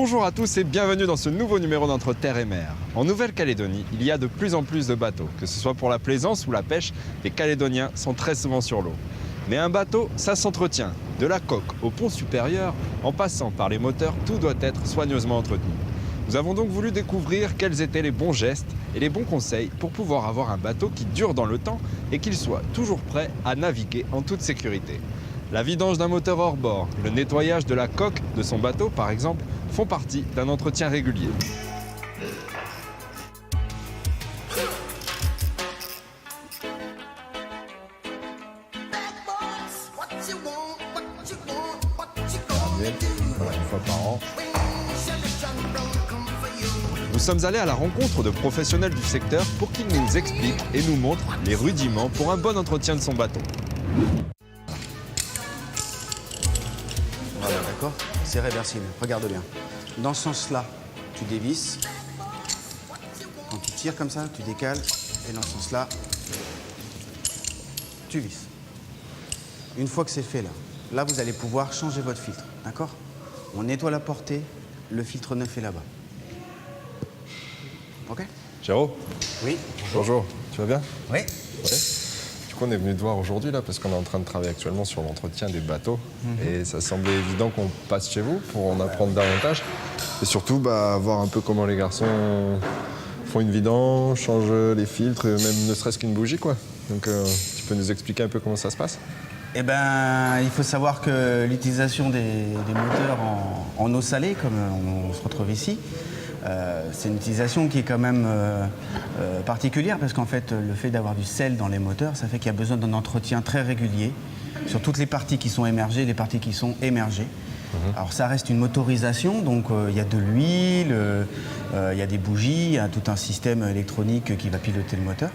Bonjour à tous et bienvenue dans ce nouveau numéro d'Entre Terre et Mer. En Nouvelle-Calédonie, il y a de plus en plus de bateaux. Que ce soit pour la plaisance ou la pêche, les Calédoniens sont très souvent sur l'eau. Mais un bateau, ça s'entretient. De la coque au pont supérieur, en passant par les moteurs, tout doit être soigneusement entretenu. Nous avons donc voulu découvrir quels étaient les bons gestes et les bons conseils pour pouvoir avoir un bateau qui dure dans le temps et qu'il soit toujours prêt à naviguer en toute sécurité. La vidange d'un moteur hors bord, le nettoyage de la coque de son bateau par exemple, font partie d'un entretien régulier. Voilà, une fois par an. Nous sommes allés à la rencontre de professionnels du secteur pour qu'ils nous expliquent et nous montrent les rudiments pour un bon entretien de son bateau. Voilà, d'accord? C'est réversible, regarde bien. Dans ce sens-là, tu dévisses. Quand tu tires comme ça, tu décales. Et dans ce sens-là, tu visses. Une fois que c'est fait, là, vous allez pouvoir changer votre filtre, d'accord? On nettoie la portée, le filtre neuf est là-bas. OK? Géraud? Oui. Bonjour, tu vas bien? Oui. Ouais. Du coup, on est venu te voir aujourd'hui là parce qu'on est en train de travailler actuellement sur l'entretien des bateaux. Et ça semblait évident qu'on passe chez vous pour en apprendre davantage. Et surtout, voir un peu comment les garçons font une vidange, changent les filtres, même ne serait-ce qu'une bougie, quoi. Donc, tu peux nous expliquer un peu comment ça se passe? Eh ben, il faut savoir que l'utilisation des moteurs en eau salée, comme on se retrouve ici, c'est une utilisation qui est quand même particulière parce qu'en fait, le fait d'avoir du sel dans les moteurs, ça fait qu'il y a besoin d'un entretien très régulier sur toutes les parties qui sont émergées, les parties qui sont émergées. Alors ça reste une motorisation, donc il y a de l'huile, il y a des bougies, il y a tout un système électronique qui va piloter le moteur.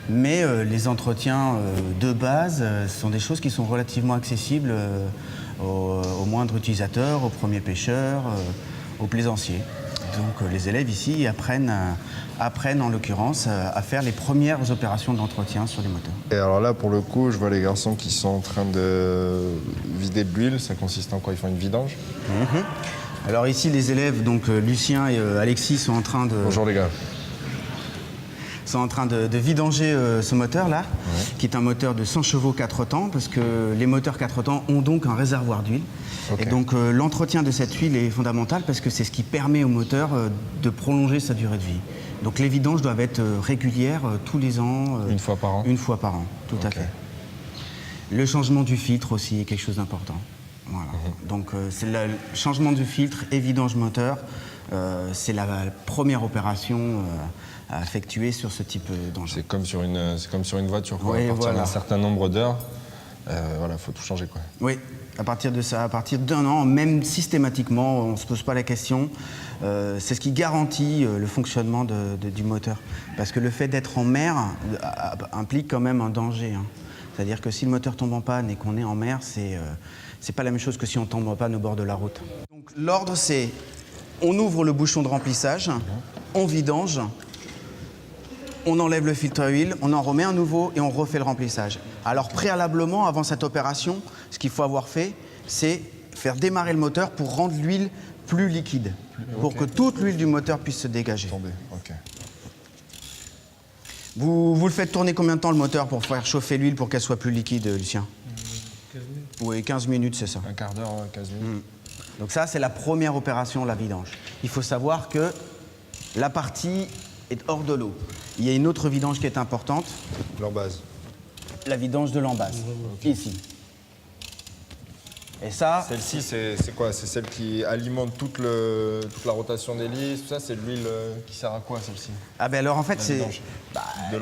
Mais les entretiens de base, ce sont des choses qui sont relativement accessibles aux moindres utilisateurs, aux premiers pêcheurs, aux plaisanciers. Donc les élèves ici apprennent en l'occurrence à faire les premières opérations d'entretien sur les moteurs. Et alors là, pour le coup, je vois les garçons qui sont en train de vider de l'huile. Ça consiste en quoi? Ils font une vidange? Alors ici, les élèves, donc Lucien et Alexis, sont en train de... Bonjour les gars. Sont en train de vidanger ce moteur-là, qui est un moteur de 100 chevaux 4 temps, parce que les moteurs 4 temps ont donc un réservoir d'huile. Okay. Et donc l'entretien de cette huile est fondamental parce que c'est ce qui permet au moteur de prolonger sa durée de vie. Donc les vidanges doivent être régulières tous les ans. Une fois par an? Une fois par an, tout à fait. Le changement du filtre aussi est quelque chose d'important. Voilà. Donc c'est le changement du filtre et vidange moteur, c'est la première opération à effectuer sur ce type d'engin. C'est comme sur une voiture, quoi. Oui, à partir voilà. d'un certain nombre d'heures, voilà, faut tout changer, quoi. Oui, à partir de ça, à partir d'1 an, même systématiquement, on ne se pose pas la question. C'est ce qui garantit le fonctionnement du moteur. Parce que le fait d'être en mer implique quand même un danger. C'est-à-dire que si le moteur tombe en panne et qu'on est en mer, c'est pas la même chose que si on tombe en panne au bord de la route. Donc l'ordre, c'est on ouvre le bouchon de remplissage, on vidange, on enlève le filtre à huile, on en remet un nouveau et on refait le remplissage. Alors préalablement, avant cette opération, ce qu'il faut avoir fait, c'est faire démarrer le moteur pour rendre l'huile plus liquide, pour que toute l'huile du moteur puisse se dégager. Okay. Vous le faites tourner combien de temps le moteur pour faire chauffer l'huile pour qu'elle soit plus liquide, Lucien? 15 minutes. Oui, 15 minutes, c'est ça. Un quart d'heure, 15 minutes. Donc ça, c'est la première opération, la vidange. Il faut savoir que la partie est hors de l'eau. Il y a une autre vidange qui est importante. L'embase. La vidange de l'embase, ici. Et ça... Celle-ci, c'est quoi? C'est celle qui alimente toute la rotation d'hélice, tout ça? C'est de l'huile qui sert à quoi, celle-ci? Ah ben alors en fait, c'est... De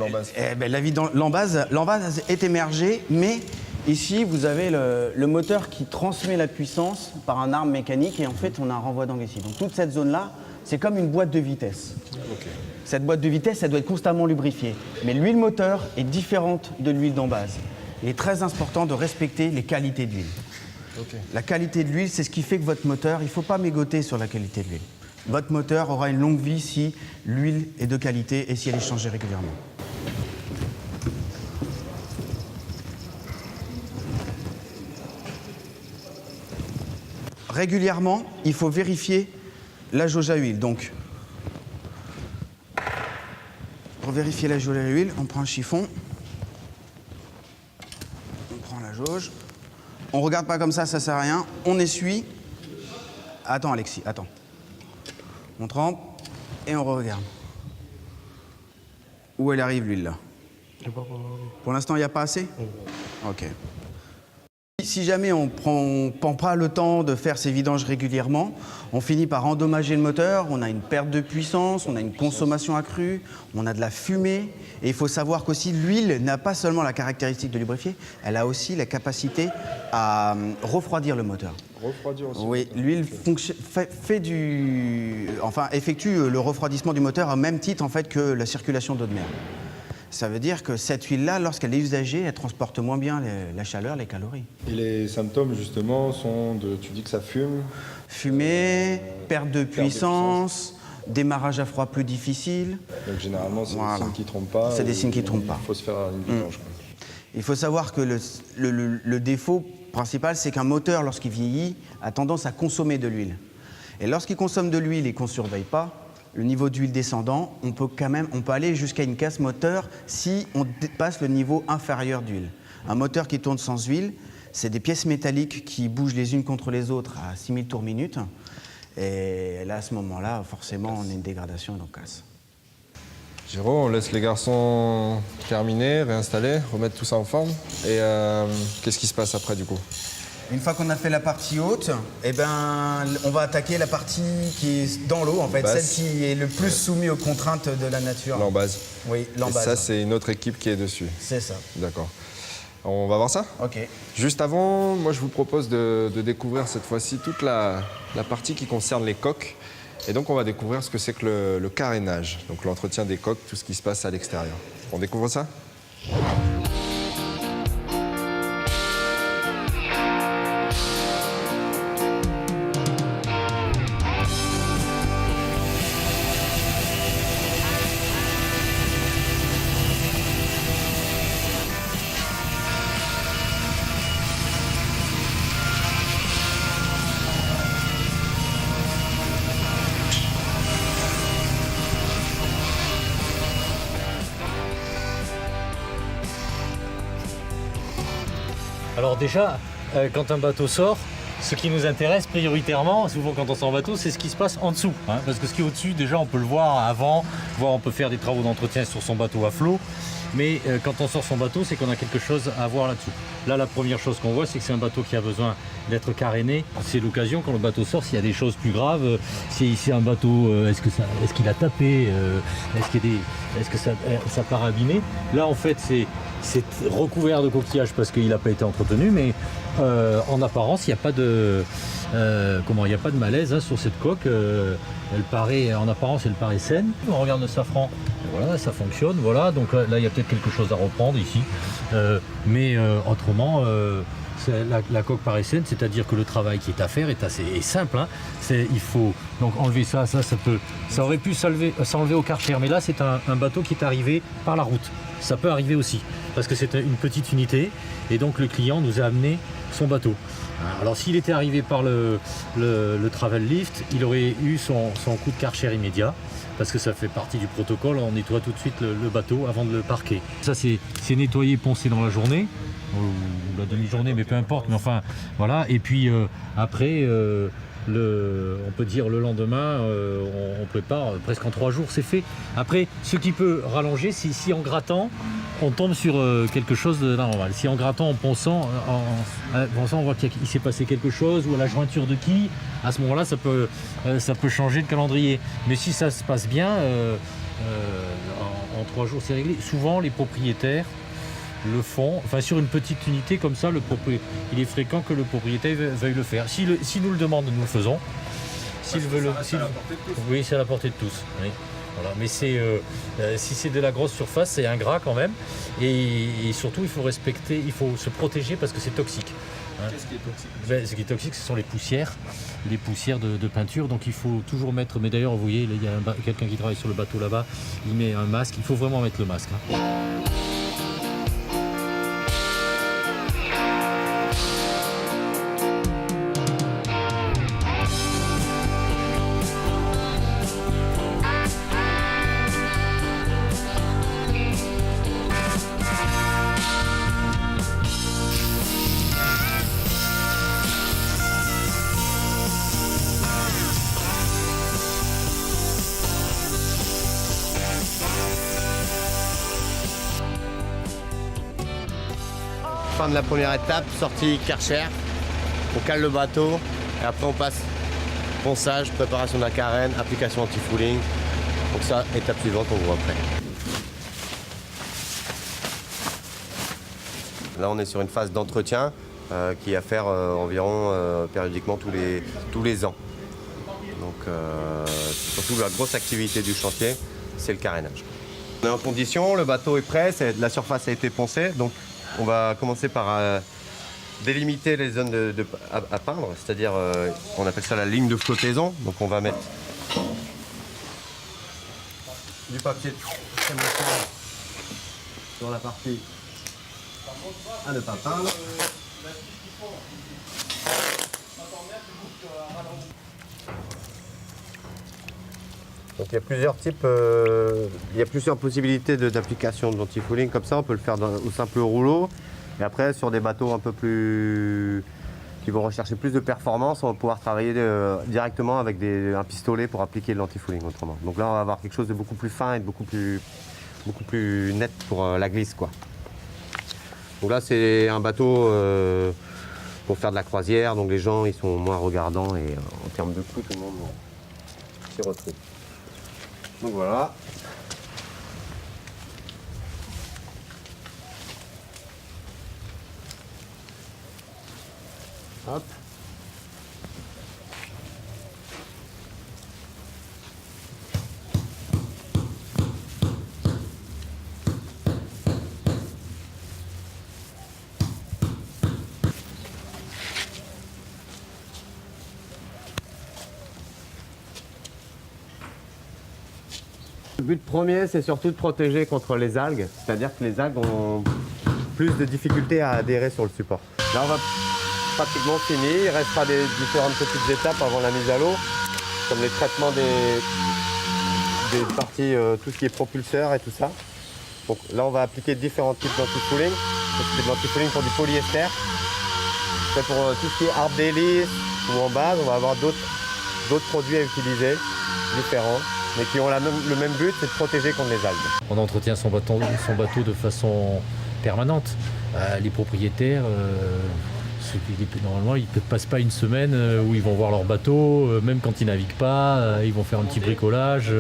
l'embase. L'embase est émergée, mais ici, vous avez le moteur qui transmet la puissance par un arme mécanique et en fait, on a un renvoi d'angle ici. Donc toute cette zone-là, c'est comme une boîte de vitesse. Okay. Cette boîte de vitesse, elle doit être constamment lubrifiée. Mais l'huile moteur est différente de l'huile d'embase. Il est très important de respecter les qualités de l'huile. Okay. La qualité de l'huile, c'est ce qui fait que votre moteur, il ne faut pas mégoter sur la qualité de l'huile. Votre moteur aura une longue vie si l'huile est de qualité et si elle est changée régulièrement. Régulièrement, il faut vérifier la jauge à huile. Donc, pour vérifier la jauge à huile, on prend un chiffon. On prend la jauge. On ne regarde pas comme ça sert à rien. On essuie. Attends, Alexis, attends. On trempe et on regarde. Où elle arrive, l'huile, là? Pour l'instant, il n'y a pas assez? Ok. Si jamais on ne prend pas le temps de faire ces vidanges régulièrement, on finit par endommager le moteur, on a une perte de puissance, on a une consommation accrue, on a de la fumée. Et il faut savoir qu'aussi l'huile n'a pas seulement la caractéristique de lubrifier, elle a aussi la capacité à refroidir le moteur. Refroidir aussi. Oui, l'huile effectue le refroidissement du moteur au même titre en fait, que la circulation d'eau de mer. Ça veut dire que cette huile-là, lorsqu'elle est usagée, elle transporte moins bien la chaleur, les calories. Et les symptômes, justement, sont de... Tu dis que ça fume? Fumée, perte de puissance, démarrage à froid plus difficile. Donc généralement, c'est des signes qui ne trompent pas. C'est des signes qui ne trompent pas. Il faut se faire une vidange. Il faut savoir que le défaut principal, c'est qu'un moteur, lorsqu'il vieillit, a tendance à consommer de l'huile. Et lorsqu'il consomme de l'huile et qu'on ne surveille pas, le niveau d'huile descendant, on peut aller jusqu'à une casse moteur si on dépasse le niveau inférieur d'huile. Un moteur qui tourne sans huile, c'est des pièces métalliques qui bougent les unes contre les autres à 6000 tours minute. Et là, à ce moment-là, forcément, on a une dégradation et on casse. Géraud, on laisse les garçons terminer, réinstaller, remettre tout ça en forme. Et qu'est-ce qui se passe après, du coup? Une fois qu'on a fait la partie haute, eh ben, on va attaquer la partie qui est dans l'eau, en fait, celle qui est le plus soumise aux contraintes de la nature. L'embase. Oui, l'embase. Et ça, c'est une autre équipe qui est dessus. C'est ça. D'accord. On va voir ça? Ok. Juste avant, moi, je vous propose de découvrir cette fois-ci toute la partie qui concerne les coques. Et donc, on va découvrir ce que c'est que le carénage, donc l'entretien des coques, tout ce qui se passe à l'extérieur. On découvre ça? Alors déjà, quand un bateau sort, ce qui nous intéresse prioritairement, souvent quand on sort en bateau, c'est ce qui se passe en dessous. Parce que ce qui est au-dessus, déjà on peut le voir avant, on peut faire des travaux d'entretien sur son bateau à flot. Mais quand on sort son bateau, c'est qu'on a quelque chose à voir là-dessous. Là, la première chose qu'on voit, c'est que c'est un bateau qui a besoin d'être caréné. C'est l'occasion, quand le bateau sort, s'il y a des choses plus graves, si c'est un bateau, est-ce qu'il a tapé, est-ce que ça part abîmé. Là, en fait, c'est recouvert de coquillages parce qu'il n'a pas été entretenu, mais en apparence, il n'y a pas de... il n'y a pas de malaise sur cette coque. En apparence, elle paraît saine. On regarde le safran, voilà, ça fonctionne. Voilà, donc là, il y a peut-être quelque chose à reprendre ici. Mais autrement, la coque paraît saine, c'est-à-dire que le travail qui est à faire est assez simple. Il faut donc enlever ça aurait pu s'enlever au Karcher, mais là, c'est un bateau qui est arrivé par la route. Ça peut arriver aussi, parce que c'est une petite unité, et donc le client nous a amené son bateau. Alors s'il était arrivé par le travel lift, il aurait eu son coup de Karcher immédiat, parce que ça fait partie du protocole, on nettoie tout de suite le bateau avant de le parquer. Ça c'est nettoyé, poncé dans la journée, ou la demi-journée, mais peu importe, mais enfin voilà, et puis après... on peut dire le lendemain, on prépare presque en 3 jours, c'est fait. Après, ce qui peut rallonger, si en grattant, on tombe sur quelque chose d'anormal. Si en grattant, en ponçant, on voit qu'il s'est passé quelque chose, ou à la jointure de quille, à ce moment-là, ça peut changer de calendrier. Mais si ça se passe bien, en 3 jours, c'est réglé. Souvent, les propriétaires le font, sur une petite unité comme ça, il est fréquent que le propriétaire veuille le faire. Si nous le demande, nous le faisons. Oui, c'est à la portée de tous. Oui. Voilà. Mais si c'est de la grosse surface, c'est ingrat quand même. Et surtout, il faut se protéger parce que c'est toxique. Qu'est-ce qui est toxique? Ce qui est toxique, ce sont les poussières de peinture. Donc il faut toujours mettre, mais d'ailleurs, vous voyez, il y a quelqu'un qui travaille sur le bateau là-bas, il met un masque, il faut vraiment mettre le masque. fin de la première étape, sortie Karcher. On cale le bateau et après on passe ponçage, préparation de la carène, application anti-fouling. Donc ça, étape suivante, on voit après. Là, on est sur une phase d'entretien qui est à faire environ périodiquement tous les ans. Donc, surtout la grosse activité du chantier, c'est le carénage. On est en condition, le bateau est prêt, la surface a été poncée. Donc, on va commencer par délimiter les zones à peindre, c'est-à-dire, on appelle ça la ligne de flottaison. Donc, on va mettre du papier sur la partie à ne pas peindre. Donc il y a plusieurs types, il y a plusieurs possibilités d'application de l'anti-fouling comme ça. On peut le faire au simple rouleau. Et après, sur des bateaux un peu plus qui vont rechercher plus de performance, on va pouvoir travailler directement avec un pistolet pour appliquer l'anti-fouling autrement. Donc là, on va avoir quelque chose de beaucoup plus fin et de beaucoup plus net pour la glisse, quoi. Donc là, c'est un bateau pour faire de la croisière, donc les gens ils sont moins regardants et en termes de coût, tout le monde s'y retrouve. Donc voilà. Hop. Le but premier, c'est surtout de protéger contre les algues, c'est-à-dire que les algues ont plus de difficultés à adhérer sur le support. Là, on va pratiquement finir, il restera des différentes petites étapes avant la mise à l'eau, comme les traitements des parties, tout ce qui est propulseur et tout ça. Donc là, on va appliquer différents types d'anti-fouling. C'est de l'anti-fouling pour du polyester. C'est pour tout ce qui est arbre d'hélice ou en base, on va avoir d'autres produits à utiliser, différents, mais qui ont le même but, c'est de protéger contre les algues. On entretient son bateau de façon permanente. Les propriétaires, normalement, ils ne passent pas une semaine où ils vont voir leur bateau, même quand ils naviguent pas, ils vont faire un petit bricolage.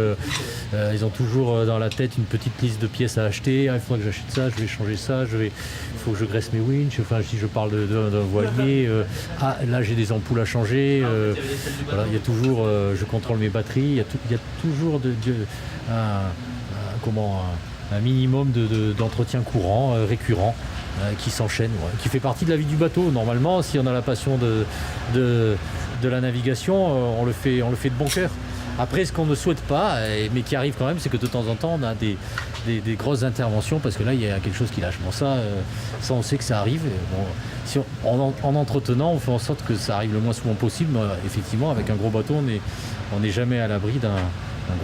Ils ont toujours dans la tête une petite liste de pièces à acheter. Il faudra que j'achète ça, je vais changer ça, il faut que je graisse mes winches. Enfin, si je parle d'un voilier, là j'ai des ampoules à changer. Voilà, il y a toujours, je contrôle mes batteries. Il y a toujours un minimum d'entretien courant, récurrent. Qui s'enchaîne, qui fait partie de la vie du bateau. Normalement, si on a la passion de la navigation, on le fait de bon cœur. Après, ce qu'on ne souhaite pas, mais qui arrive quand même, c'est que de temps en temps, on a des grosses interventions, parce que là, il y a quelque chose qui lâche. Bon, ça on sait que ça arrive. Bon, si en entretenant, on fait en sorte que ça arrive le moins souvent possible. Mais effectivement, avec un gros bateau, on n'est jamais à l'abri d'un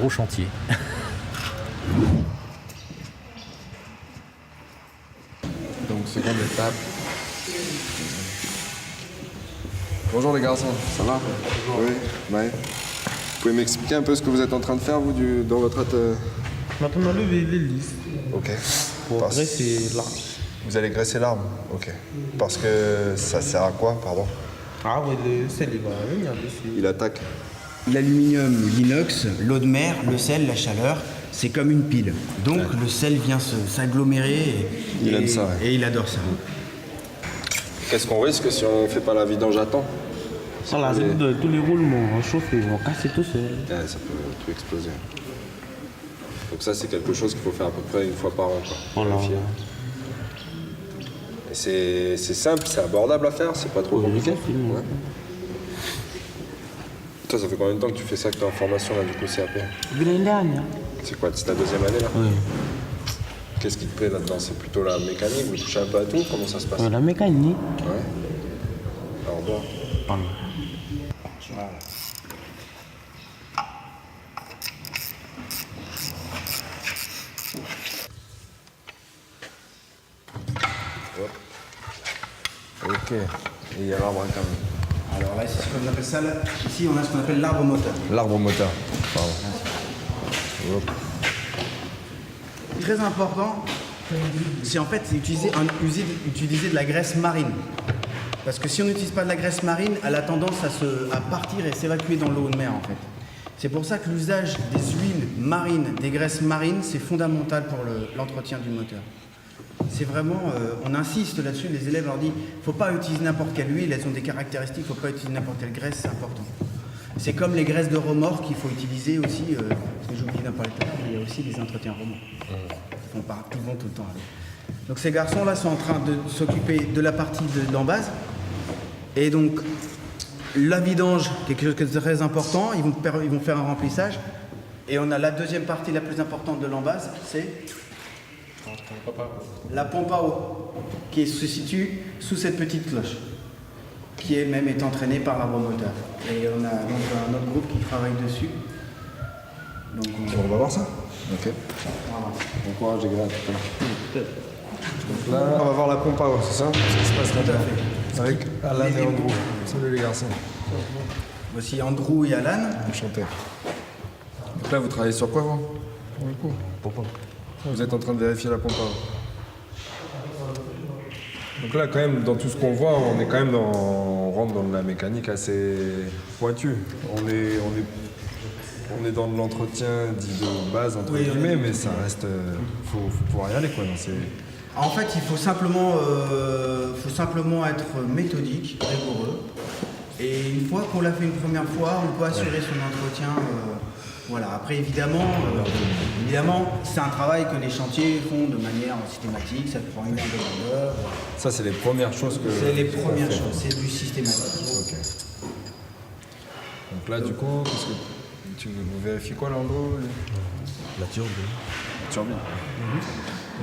gros chantier. Donc, seconde étape. Bonjour les garçons, ça va? Oui, ouais. Vous pouvez m'expliquer un peu ce que vous êtes en train de faire, vous, dans votre Maintenant, on enlève l'hélice Ok. pour graisser l'arbre. Vous allez graisser l'arbre? Ok. Parce que ça sert à quoi, pardon? Ah oui, le sel, il va venir dessus. Il attaque. L'aluminium, l'inox, l'eau de mer, le sel, la chaleur, c'est comme une pile. Donc le sel vient s'agglomérer Il aime ça, ouais. Et il adore ça. Qu'est-ce qu'on risque si on ne fait pas la vidange à temps? Voilà, tous les roulements vont chauffer, ils vont casser tout seul. Ouais, ça peut tout exploser. Donc ça, c'est quelque chose qu'il faut faire à peu près une fois par an, quoi. Voilà. Vérifier. Et c'est simple, c'est abordable à faire, c'est pas trop compliqué. Ouais. Toi, ça fait combien de temps que tu fais ça, que tu es en formation là, du coup, CAP? Depuis l'année dernière. C'est quoi, c'est ta deuxième année là? Oui. Qu'est-ce qui te plaît là-dedans? C'est plutôt la mécanique, vous touchez un peu à tout? Comment ça se passe? La mécanique. Ouais. Alors bon. Pardon. Voilà. Hop. Ok. Et il y a l'arbre quand même. Alors là, c'est ce qu'on appelle ça. Là. Ici, on a ce qu'on appelle l'arbre moteur. L'arbre moteur. Pardon. Hop. Très important, C'est en fait utiliser de la graisse marine. Parce que si on n'utilise pas de la graisse marine, elle a tendance à partir et s'évacuer dans l'eau de mer en fait. C'est pour ça que l'usage des huiles marines, des graisses marines, c'est fondamental pour l'entretien du moteur. C'est vraiment, on insiste là-dessus, les élèves leur disent, il ne faut pas utiliser n'importe quelle huile, elles ont des caractéristiques, il ne faut pas utiliser n'importe quelle graisse, c'est important. C'est comme les graisses de remorque qu'il faut utiliser aussi, parce que j'ai oublié d'en parler tout à l'heure, il y a aussi des entretiens remorques. Ils vont tout le temps avec. Donc ces garçons-là sont en train de s'occuper de la partie de l'embase. Et donc, la vidange, quelque chose de très important, ils vont faire un remplissage. Et on a la deuxième partie la plus importante de l'embase, c'est la pompe à eau, qui se situe sous cette petite cloche, qui elle-même est entraînée par l'arbre-moteur. Et on a donc un autre groupe qui travaille dessus. Donc On va voir ça. Ok. voilà. Bon courage les gars. Donc là, on va voir la pompe à eau, c'est ça? Ce qui se passe Tout à là-dedans. fait. Avec Alan et Andrew. Salut les garçons. Voici Andrew et Alan. Enchanté. Donc là, vous travaillez sur quoi, vous? Pour le coup. Vous êtes en train de vérifier la pompe à eau. Donc là, quand même, dans tout ce qu'on voit, on est quand même on rentre dans de la mécanique assez pointue. On est dans de l'entretien dit de base, entre guillemets, mais ça reste... faut pouvoir y aller, quoi. En fait, il faut simplement être méthodique, rigoureux. Et une fois qu'on l'a fait une première fois, on peut assurer son entretien. Voilà. Après, évidemment, c'est un travail que les chantiers font de manière systématique. Ça prend une heure de grandeur. Ça, c'est les premières choses que... C'est les premières choses. C'est du systématique. Ok. Donc là, du coup, vous vérifiez quoi, Landreau? La turbine. La turbine.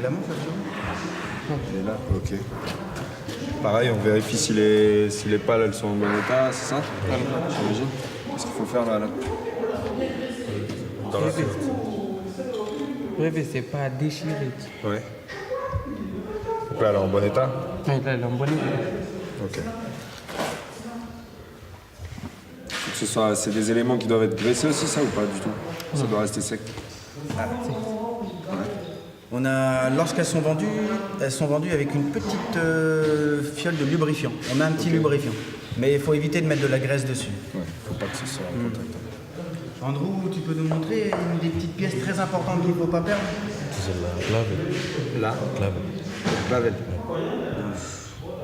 La montre, la turbine. Elle est là, ok. Pareil, on vérifie si les pales elles sont en bon état, c'est ça? J'imagine. Qu'est-ce qu'il faut faire là? Dans la Oui, mais c'est pas déchiré. Ouais. Donc là, elle est en bon état? Oui, là, elle est en bonne état. Ok. Faut que c'est des éléments qui doivent être graissés aussi, ça, ou pas du tout? Ça doit rester sec. Lorsqu'elles sont vendues avec une petite fiole de lubrifiant. On a un petit lubrifiant. Mais il faut éviter de mettre de la graisse dessus. Ouais, faut pas que ce soit en contact. Andrew, tu peux nous montrer une des petites pièces très importantes qu'il ne faut pas perdre? C'est la clave. Là? Clave. Clavel.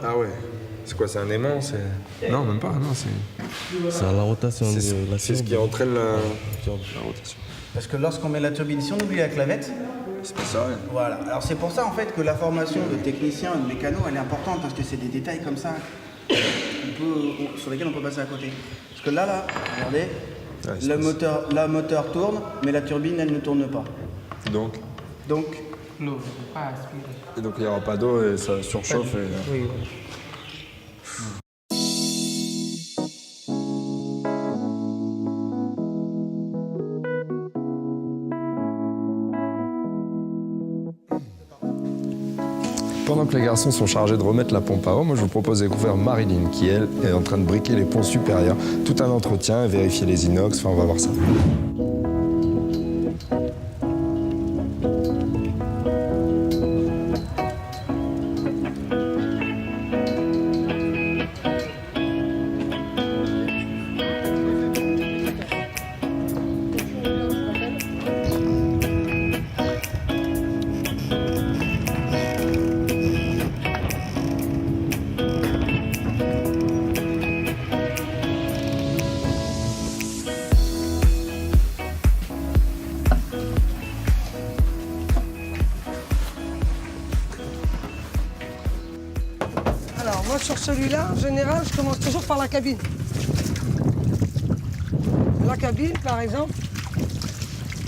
Ah ouais. C'est quoi, c'est un aimant? Non, même pas, non, C'est à la rotation de la c'est ce qui entraîne la rotation. Parce que lorsqu'on met la turbine, si on oublie la clavette, C'est pas ça, ouais. voilà. Alors c'est pour ça en fait que la formation de technicien et de mécano, elle est importante parce que c'est des détails comme ça sur lesquels on peut passer à côté. Parce que là, regardez, Ouais, le moteur tourne, mais la turbine, elle ne tourne pas. Donc, Donc, L'eau ne peut pas aspirer. et donc il n'y aura pas d'eau et ça surchauffe. Et... Oui, Pendant que les garçons sont chargés de remettre la pompe à eau, moi je vous propose de découvrir Marilyn qui, elle, est en train de briquer les ponts supérieurs. Tout un entretien, vérifier les inox, enfin on va voir ça. Alors moi sur celui-là, en général, je commence toujours par la cabine. La cabine, par exemple,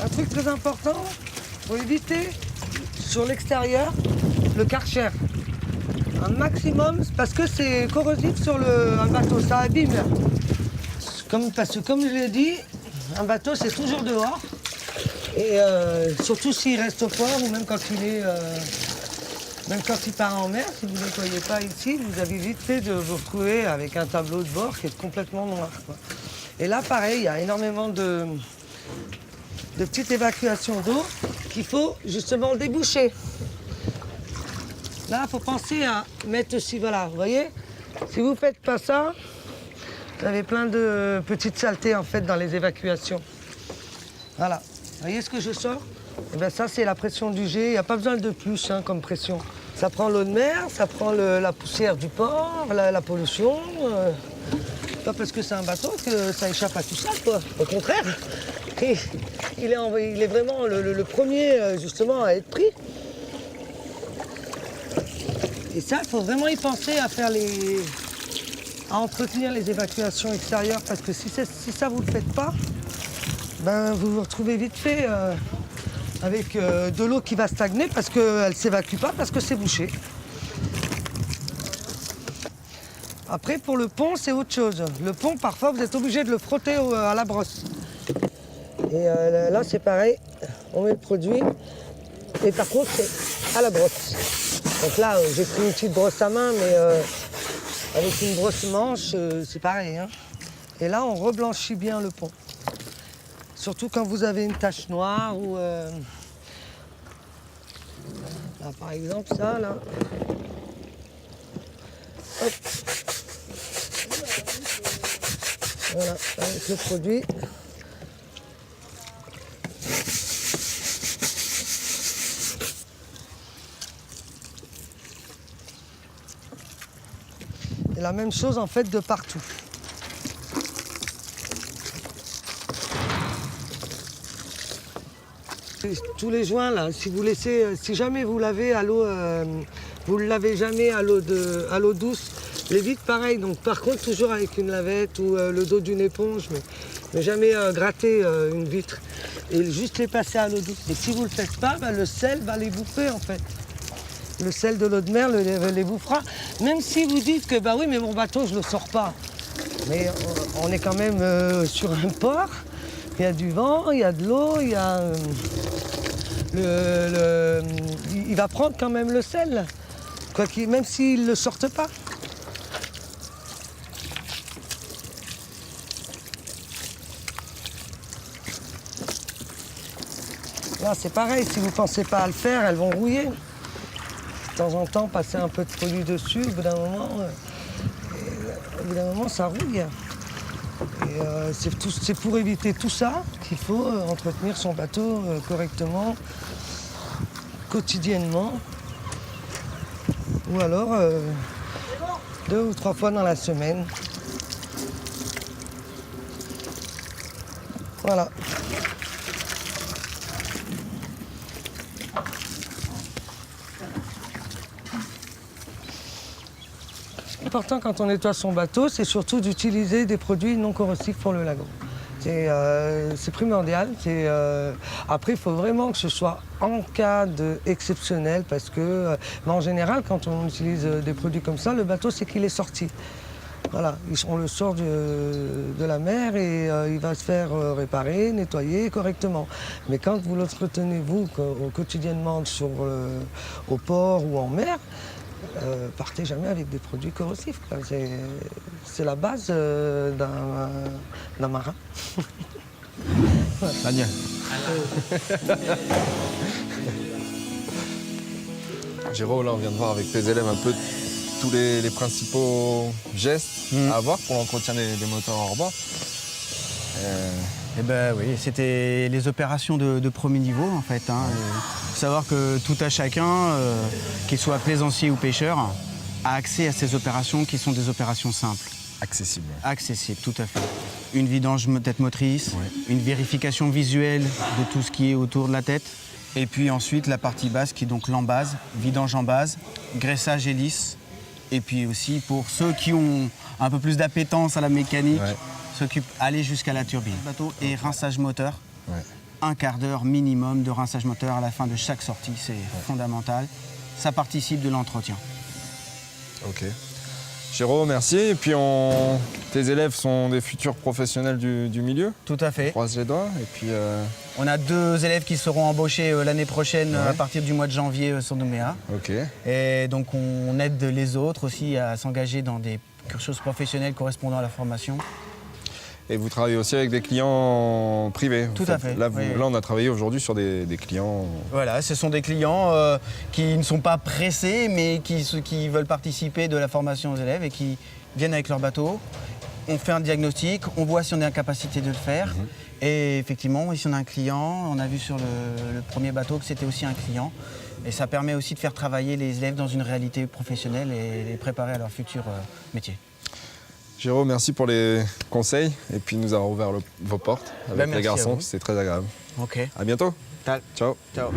un truc très important, faut éviter sur l'extérieur le karcher. Un maximum, parce que c'est corrosif sur un bateau, ça abîme. Parce que comme je l'ai dit, un bateau c'est toujours dehors. Et surtout s'il reste au port ou même quand il part en mer, si vous ne nettoyez pas ici, vous avez vite fait de vous retrouver avec un tableau de bord qui est complètement noir, quoi. Et là, pareil, il y a énormément de petites évacuations d'eau qu'il faut justement déboucher. Là, il faut penser à mettre aussi, voilà, vous voyez, si vous ne faites pas ça, vous avez plein de petites saletés en fait dans les évacuations. Voilà, vous voyez ce que je sors? Et bien ça, c'est la pression du jet, il n'y a pas besoin de plus hein, comme pression. Ça prend l'eau de mer, ça prend la poussière du port, la pollution. Pas parce que c'est un bateau que ça échappe à tout ça, quoi. Au contraire, il est vraiment le premier justement à être pris. Et ça, il faut vraiment y penser à entretenir les évacuations extérieures parce que si ça vous le faites pas, ben vous vous retrouvez vite fait avec de l'eau qui va stagner parce qu'elle ne s'évacue pas parce que c'est bouché. Après, pour le pont, c'est autre chose. Le pont, parfois, vous êtes obligé de le frotter à la brosse. Et là, c'est pareil. On met le produit. Et par contre, c'est à la brosse. Donc là, j'ai pris une petite brosse à main, mais avec une brosse manche, c'est pareil. Hein. Et là, on reblanchit bien le pont. Surtout quand vous avez une tache noire ou... là, par exemple, ça, là. Hop. Voilà, avec le produit. Et la même chose en fait de partout. Tous les joints là, si vous laissez, si jamais vous lavez à l'eau, vous ne le lavez jamais à l'eau douce. Les vitres pareil, donc par contre toujours avec une lavette ou le dos d'une éponge, mais jamais gratter une vitre et juste les passer à l'eau douce. Et si vous ne le faites pas, ben, le sel va les bouffer en fait. Le sel de l'eau de mer les bouffera. Même si vous dites que bah oui mais mon bateau je ne le sors pas. Mais on est quand même sur un port, il y a du vent, il y a de l'eau, il y a il va prendre quand même le sel, même s'il ne le sorte pas. Là, c'est pareil, si vous ne pensez pas à le faire, elles vont rouiller. De temps en temps, passer un peu de produit dessus, au bout d'un moment, ça rouille. Et c'est pour éviter tout ça qu'il faut entretenir son bateau correctement, quotidiennement, ou alors 2 ou 3 fois dans la semaine. Voilà. L'important quand on nettoie son bateau, c'est surtout d'utiliser des produits non corrosifs pour le lagon. C'est primordial. Après, il faut vraiment que ce soit en cas exceptionnel parce que, en général, quand on utilise des produits comme ça, le bateau, c'est qu'il est sorti. Voilà, on le sort de la mer et il va se faire réparer, nettoyer correctement. Mais quand vous l'entretenez, vous, quotidiennement au port ou en mer, partez jamais avec des produits corrosifs. C'est la base d'un marin. Daniel. Géraud, là, on vient de voir avec tes élèves un peu tous les principaux gestes à avoir pour l'entretien des moteurs hors bord. Eh ben oui, c'était les opérations de premier niveau en fait. Il faut savoir que tout à chacun, qu'il soit plaisancier ou pêcheur, a accès à ces opérations qui sont des opérations simples. Accessible. Accessible, tout à fait. Une vidange tête motrice, une vérification visuelle de tout ce qui est autour de la tête. Et puis ensuite la partie basse qui est donc l'embase, vidange en base, graissage hélice. Et puis aussi pour ceux qui ont un peu plus d'appétence à la mécanique, aller jusqu'à la turbine. Bateau et rinçage moteur. Un quart d'heure minimum de rinçage moteur à la fin de chaque sortie, c'est fondamental. Ça participe de l'entretien. Ok. Géraud, merci. Et puis tes élèves sont des futurs professionnels du milieu. Tout à fait. On croise les doigts. Et puis, on a 2 élèves qui seront embauchés l'année prochaine à partir du mois de janvier sur Nouméa. Ok. Et donc on aide les autres aussi à s'engager dans des cursus professionnels correspondant à la formation. Et vous travaillez aussi avec des clients privés. Tout à fait, Là, oui, oui. là, on a travaillé aujourd'hui sur des clients. Voilà, ce sont des clients qui ne sont pas pressés, mais qui veulent participer de la formation aux élèves et qui viennent avec leur bateau. On fait un diagnostic, on voit si on est en capacité de le faire. Et effectivement, ici on a un client, on a vu sur le premier bateau que c'était aussi un client. Et ça permet aussi de faire travailler les élèves dans une réalité professionnelle et les préparer à leur futur métier. Jérôme, merci pour les conseils et puis nous avoir ouvert vos portes avec les merci à garçons. vous. C'était très agréable. Ok. À bientôt. Tal. Ciao. Ciao.